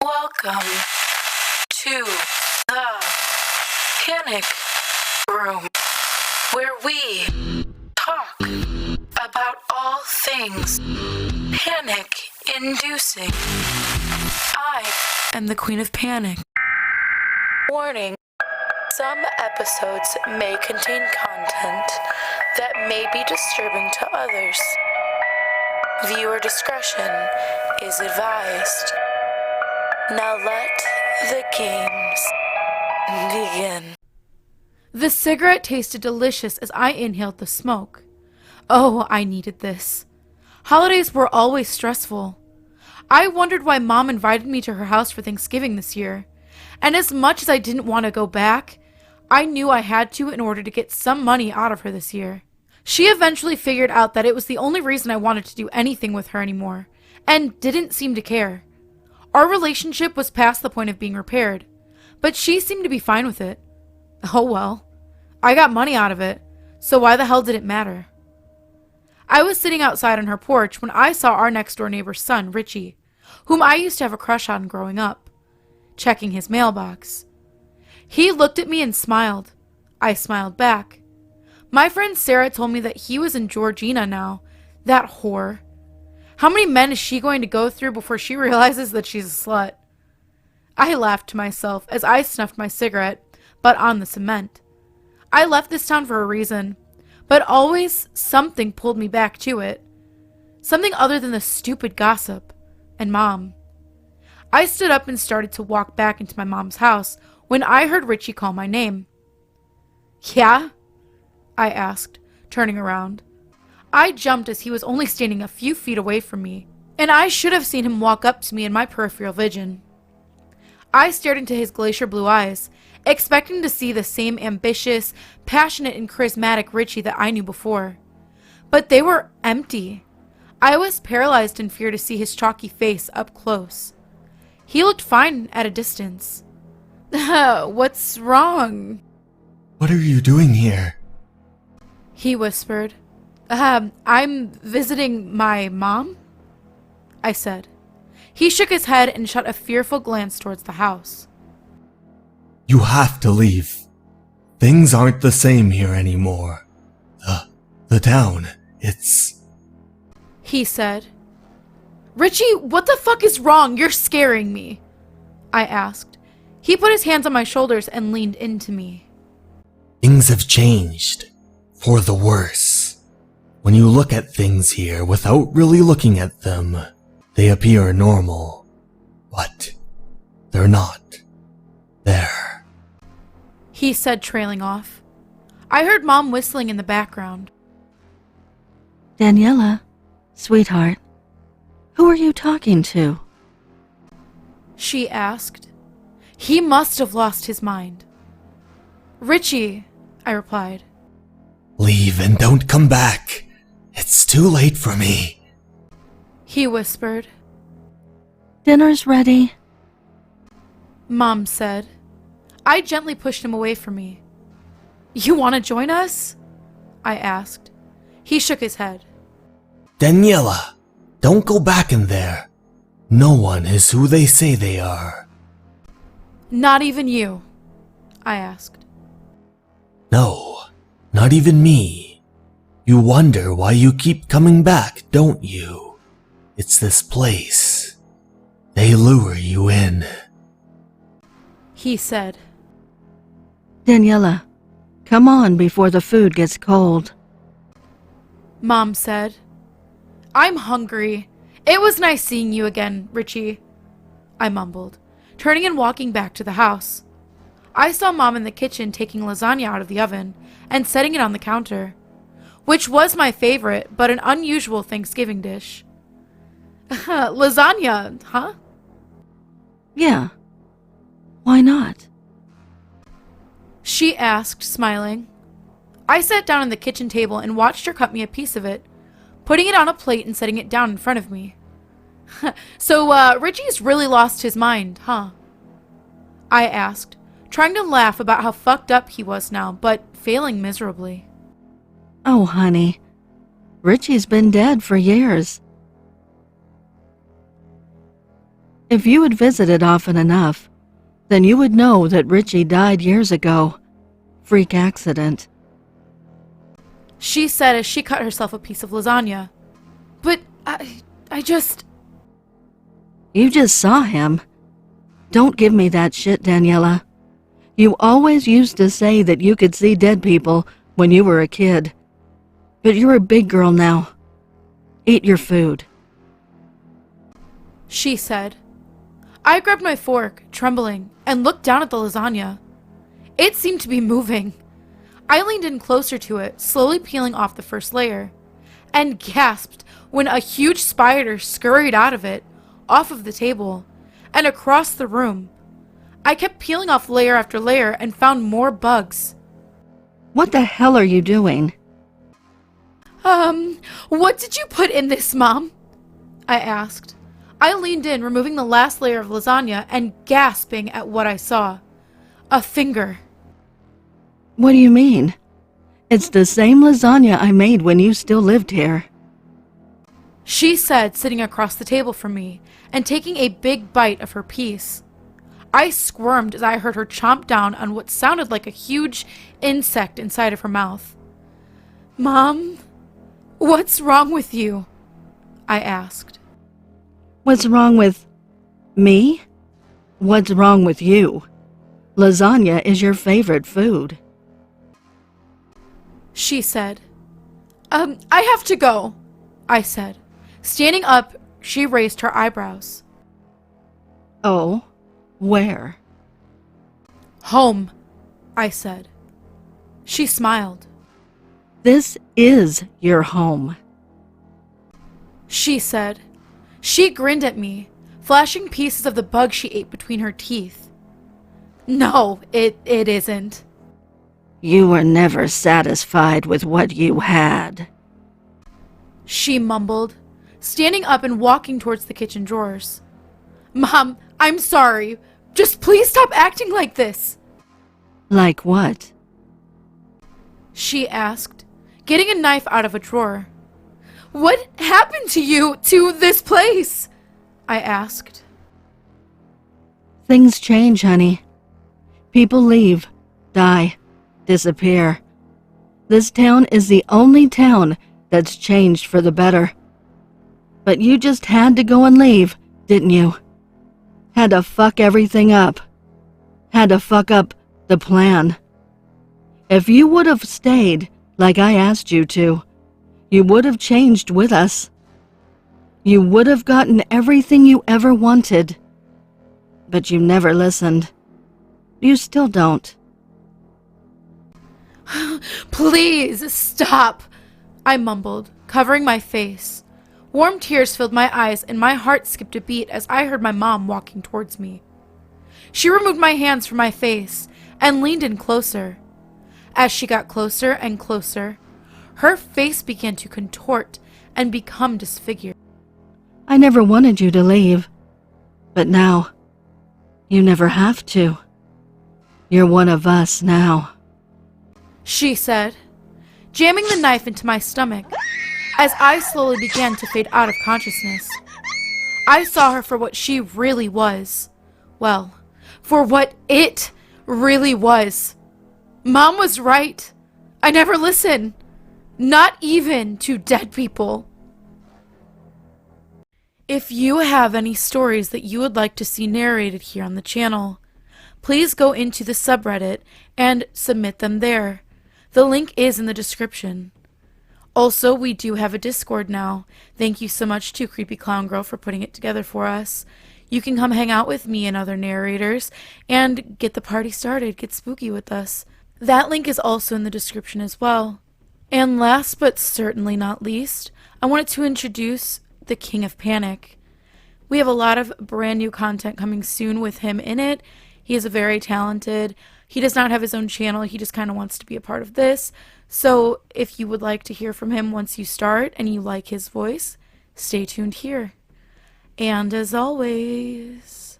Welcome to the Panic Room, where we talk about all things panic-inducing. I am the Queen of Panic. Warning, some episodes may contain content that may be disturbing to others. Viewer discretion is advised. Now let the games begin. The cigarette tasted delicious as I inhaled the smoke. Oh, I needed this. Holidays were always stressful. I wondered why Mom invited me to her house for Thanksgiving this year. And as much as I didn't want to go back, I knew I had to in order to get some money out of her this year. She eventually figured out that it was the only reason I wanted to do anything with her anymore, and didn't seem to care. Our relationship was past the point of being repaired, but she seemed to be fine with it. Oh well, I got money out of it, so why the hell did it matter? I was sitting outside on her porch when I saw our next door neighbor's son, Richie, whom I used to have a crush on growing up, checking his mailbox. He looked at me and smiled. I smiled back. My friend Sarah told me that he was in Georgina now. That whore. How many men is she going to go through before she realizes that she's a slut? I laughed to myself as I snuffed my cigarette, but on the cement. I left this town for a reason, but always something pulled me back to it. Something other than the stupid gossip and Mom. I stood up and started to walk back into my mom's house when I heard Richie call my name. Yeah? I asked, turning around. I jumped as he was only standing a few feet away from me, and I should have seen him walk up to me in my peripheral vision. I stared into his glacier blue eyes, expecting to see the same ambitious, passionate, and charismatic Richie that I knew before. But they were empty. I was paralyzed in fear to see his chalky face up close. He looked fine at a distance. What's wrong? What are you doing here? He whispered. I'm visiting my mom, I said. He shook his head and shot a fearful glance towards the house. You have to leave. Things aren't the same here anymore. The town, it's... He said. Richie, what the fuck is wrong? You're scaring me, I asked. He put his hands on my shoulders and leaned into me. Things have changed. For the worse. When you look at things here without really looking at them, they appear normal. But they're not. There. He said, trailing off. I heard Mom whistling in the background. Daniela, sweetheart, who are you talking to? She asked. He must have lost his mind. Richie, I replied. Leave and don't come back. It's too late for me. He whispered. Dinner's ready, Mom said. I gently pushed him away from me. You want to join us? I asked. He shook his head. Daniela, don't go back in there. No one is who they say they are. Not even you? I asked. No, not even me. You wonder why you keep coming back, don't you? It's this place. They lure you in. He said. Daniela, come on before the food gets cold. Mom said. I'm hungry. It was nice seeing you again, Richie, I mumbled, turning and walking back to the house. I saw Mom in the kitchen taking lasagna out of the oven and setting it on the counter, which was my favorite, but an unusual Thanksgiving dish. Lasagna, huh? Yeah. Why not? She asked, smiling. I sat down at the kitchen table and watched her cut me a piece of it, putting it on a plate and setting it down in front of me. So, Richie's really lost his mind, huh? I asked, trying to laugh about how fucked up he was now, but failing miserably. Oh, honey. Richie's been dead for years. If you had visited often enough, then you would know that Richie died years ago. Freak accident. She said as she cut herself a piece of lasagna. But I just... You just saw him. Don't give me that shit, Daniela. You always used to say that you could see dead people when you were a kid. But you're a big girl now. Eat your food. She said. I grabbed my fork, trembling, and looked down at the lasagna. It seemed to be moving. I leaned in closer to it, slowly peeling off the first layer, and gasped when a huge spider scurried out of it, off of the table, and across the room. I kept peeling off layer after layer and found more bugs. What the hell are you doing? What did you put in this, Mom? I asked. I leaned in, removing the last layer of lasagna and gasping at what I saw. A finger. What do you mean? It's the same lasagna I made when you still lived here. She said, sitting across the table from me and taking a big bite of her piece. I squirmed as I heard her chomp down on what sounded like a huge insect inside of her mouth. Mom, what's wrong with you? I asked. What's wrong with me? What's wrong with you? Lasagna is your favorite food. She said. I have to go, I said. Standing up, she raised her eyebrows. Oh, where? Home, I said. She smiled. This is your home. She said. She grinned at me, flashing pieces of the bug she ate between her teeth. No, it isn't. You were never satisfied with what you had. She mumbled, standing up and walking towards the kitchen drawers. Mom, I'm sorry. Just please stop acting like this. Like what? She asked, getting a knife out of a drawer. What happened to you, to this place? I asked. Things change, honey. People leave, die, disappear. This town is the only town that's changed for the better. But you just had to go and leave, didn't you? Had to fuck everything up. Had to fuck up the plan. If you would have stayed like I asked you to, you would have changed with us. You would have gotten everything you ever wanted. But you never listened. You still don't. Please, stop, I mumbled, covering my face. Warm tears filled my eyes and my heart skipped a beat as I heard my mom walking towards me. She removed my hands from my face and leaned in closer. As she got closer and closer, her face began to contort and become disfigured. I never wanted you to leave. But now, you never have to. You're one of us now. She said, jamming the knife into my stomach as I slowly began to fade out of consciousness. I saw her for what she really was. Well, for what it really was. Mom was right. I never listen. Not even to dead people. If you have any stories that you would like to see narrated here on the channel, please go into the subreddit and submit them there. The link is in the description. Also, we do have a Discord now. Thank you so much to Creepy Clown Girl for putting it together for us. You can come hang out with me and other narrators and get the party started, get spooky with us. That link is also in the description as well. And last but certainly not least, I wanted to introduce the King of Panic. We have a lot of brand new content coming soon with him in it. He is very talented. He does not have his own channel. He just kind of wants to be a part of this. So if you would like to hear from him once you start and you like his voice, stay tuned here. And as always,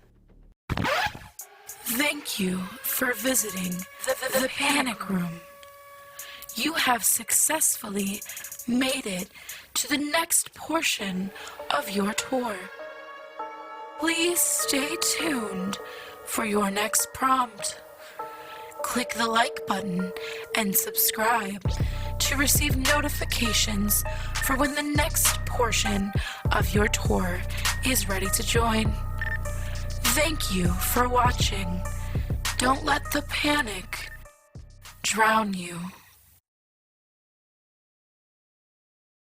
thank you for visiting the Panic Room. You have successfully made it to the next portion of your tour. Please stay tuned for your next prompt. Click the like button and subscribe to receive notifications for when the next portion of your tour is ready to join. Thank you for watching. Don't let the panic drown you.